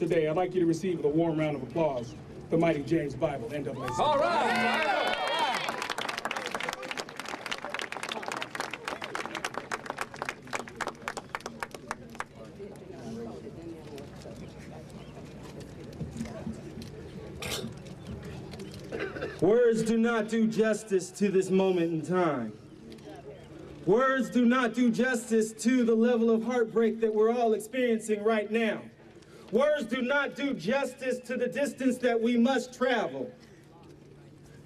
us today. I'd like you to receive with a warm round of applause the mighty James Bible, NAACP. All right. Words do not do justice to this moment in time. Words do not do justice to the level of heartbreak that we're all experiencing right now. Words do not do justice to the distance that we must travel.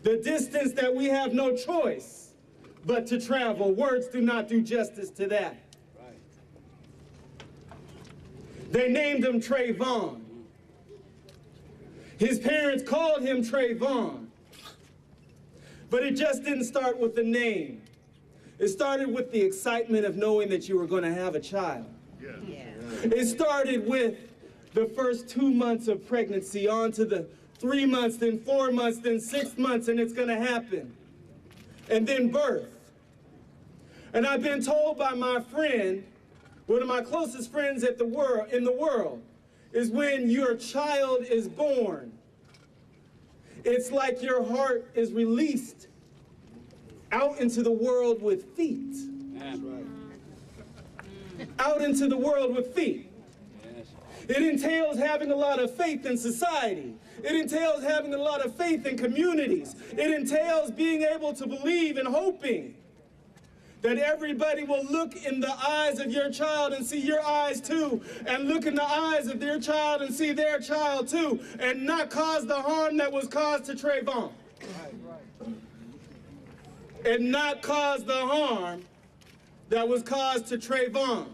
The distance that we have no choice but to travel. Words do not do justice to that. They named him Trayvon. His parents called him Trayvon. But it just didn't start with the name. It started with the excitement of knowing that you were going to have a child. Yeah. It started with the first 2 months of pregnancy, on to the 3 months, then 4 months, then 6 months, and it's going to happen. And then birth. And I've been told by my friend, one of my closest friends in the world, is when your child is born, it's like your heart is released out into the world with feet. That's right. Out into the world with feet. Yes. It entails having a lot of faith in society. It entails having a lot of faith in communities. It entails being able to believe and hoping that everybody will look in the eyes of your child and see your eyes too, and look in the eyes of their child and see their child too, and not cause the harm that was caused to Trayvon. And not cause the harm that was caused to Trayvon.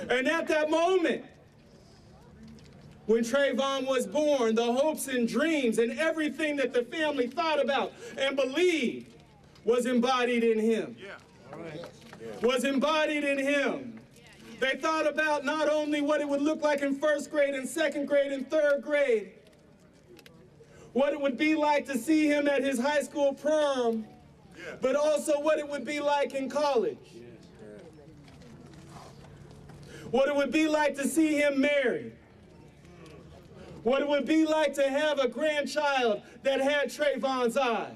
And at that moment, when Trayvon was born, the hopes and dreams and everything that the family thought about and believed was embodied in him. Was embodied in him. They thought about not only what it would look like in first grade and second grade and third grade, what it would be like to see him at his high school prom, but also what it would be like in college. What it would be like to see him married. What it would be like to have a grandchild that had Trayvon's eyes.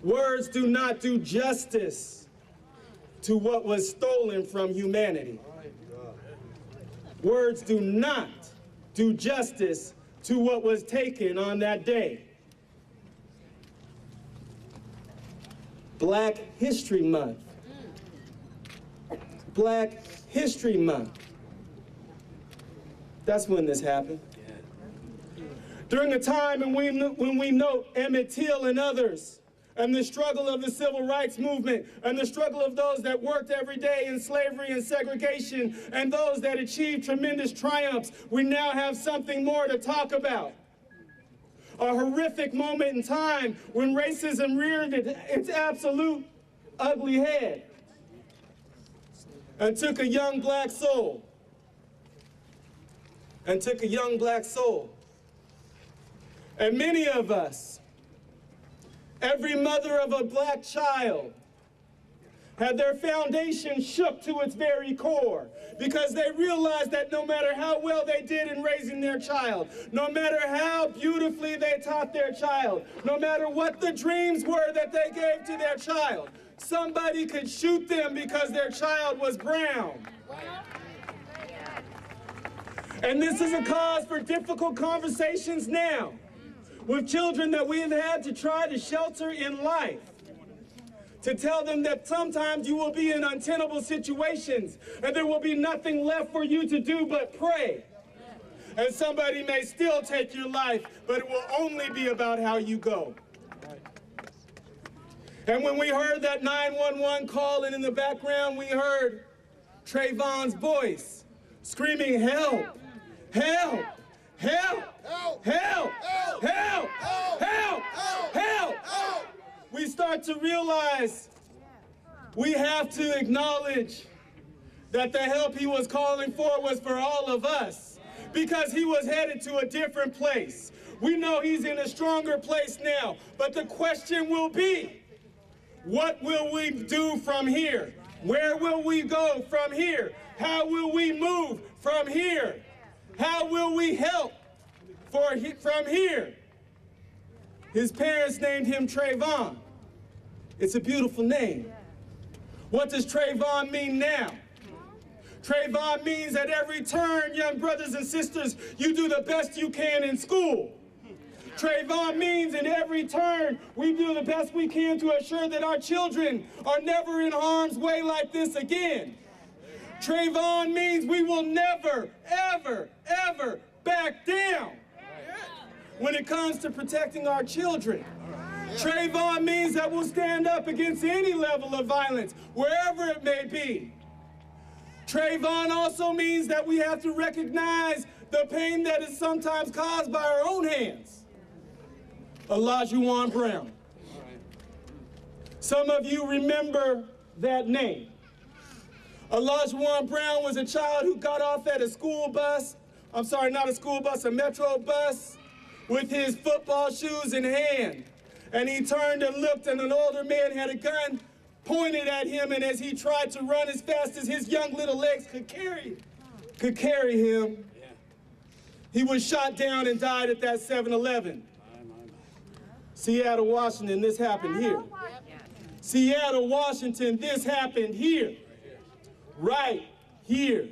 Words do not do justice to what was stolen from humanity. Words do not do justice to what was taken on that day. Black History Month. Black History Month. That's when this happened. During the time when we note Emmett Till and others, and the struggle of the civil rights movement, and the struggle of those that worked every day in slavery and segregation, and those that achieved tremendous triumphs, we now have something more to talk about. A horrific moment in time when racism reared its absolute ugly head and took a young black soul. And many of us, every mother of a black child, had their foundation shook to its very core because they realized that no matter how well they did in raising their child, no matter how beautifully they taught their child, no matter what the dreams were that they gave to their child, somebody could shoot them because their child was brown. And this is a cause for difficult conversations now with children that we have had to try to shelter in life, to tell them that sometimes you will be in untenable situations and there will be nothing left for you to do but pray. And somebody may still take your life, but it will only be about how you go. And when we heard that 911 call, and in the background we heard Trayvon's voice screaming, "Help! Help! Help! Help! Help! Help! Help! Help! Help!" We start to realize we have to acknowledge that the help he was calling for was for all of us, because he was headed to a different place. We know he's in a stronger place now, but the question will be, what will we do from here? Where will we go from here? How will we move from here? How will we help from here? His parents named him Trayvon. It's a beautiful name. What does Trayvon mean now? Trayvon means at every turn, young brothers and sisters, you do the best you can in school. Trayvon means in every turn, we do the best we can to assure that our children are never in harm's way like this again. Trayvon means we will never, ever, ever back down when it comes to protecting our children. Trayvon means that we'll stand up against any level of violence, wherever it may be. Trayvon also means that we have to recognize the pain that is sometimes caused by our own hands. Olajuwon Brown. Some of you remember that name. Olajuwon Brown was a child who got off at a school bus, I'm sorry, not a school bus, a metro bus, with his football shoes in hand. And he turned and looked, and an older man had a gun pointed at him, and as he tried to run as fast as his young little legs could carry him, he was shot down and died at that 7-Eleven. Seattle, Washington, this happened here. Seattle, Washington, this happened here. Right here.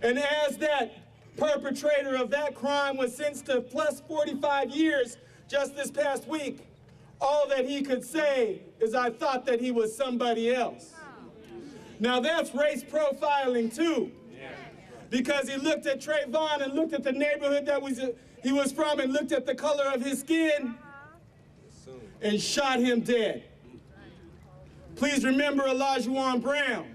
And as that perpetrator of that crime was sentenced to plus 45 years just this past week, all that he could say is, I thought that he was somebody else. Now that's race profiling too. Because he looked at Trayvon and looked at the neighborhood that he was from and looked at the color of his skin and shot him dead. Please remember Olajuwon Brown.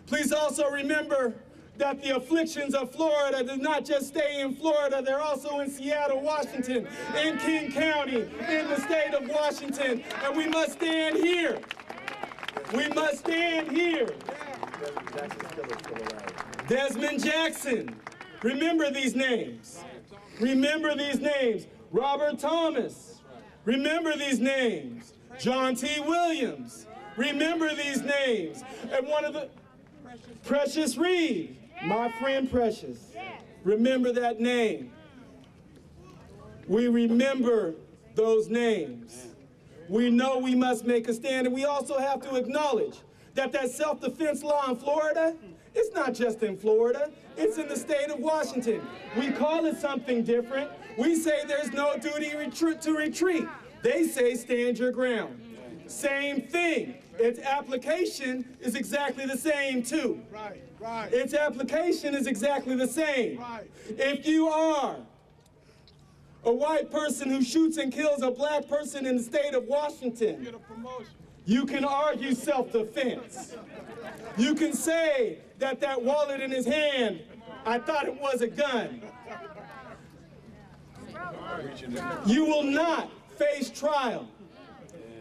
Please also remember that the afflictions of Florida do not just stay in Florida, they're also in Seattle, Washington, in King County, in the state of Washington, and we must stand here. We must stand here. Desmond Jackson. Remember these names. Remember these names. Robert Thomas. Remember these names. John T. Williams. Remember these names. And one of the Precious Reed, my friend Precious. Remember that name. We remember those names. We know we must make a stand, and we also have to acknowledge that that self-defense law in Florida, it's not just in Florida, it's in the state of Washington. We call it something different. We say there's no duty to retreat. They say stand your ground. Same thing. Its application is exactly the same too. Its application is exactly the same. If you are a white person who shoots and kills a black person in the state of Washington, you can argue self-defense. You can say that that wallet in his hand, I thought it was a gun. You will not face trial.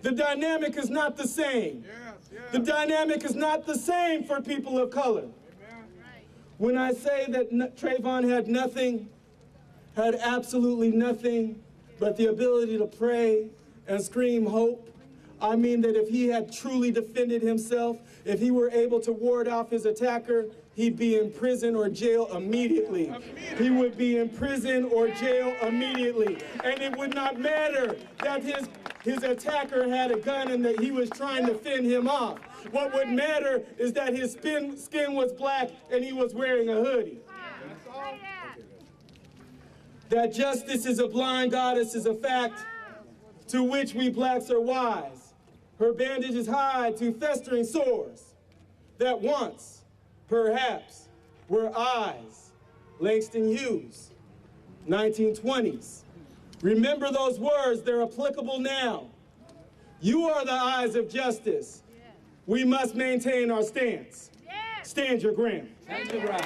The dynamic is not the same. The dynamic is not the same for people of color. When I say that Trayvon had nothing, had absolutely nothing but the ability to pray and scream hope, I mean that if he had truly defended himself, if he were able to ward off his attacker, he'd be in prison or jail immediately. He would be in prison or jail immediately. And it would not matter that his attacker had a gun and that he was trying to fend him off. What would matter is that his skin was black and he was wearing a hoodie. That justice is a blind goddess is a fact to which we blacks are wise. Her bandages hide to festering sores that once, perhaps, were eyes. Langston Hughes, 1920s. Remember those words, they're applicable now. You are the eyes of justice. We must maintain our stance. Stand your ground. Stand your ground.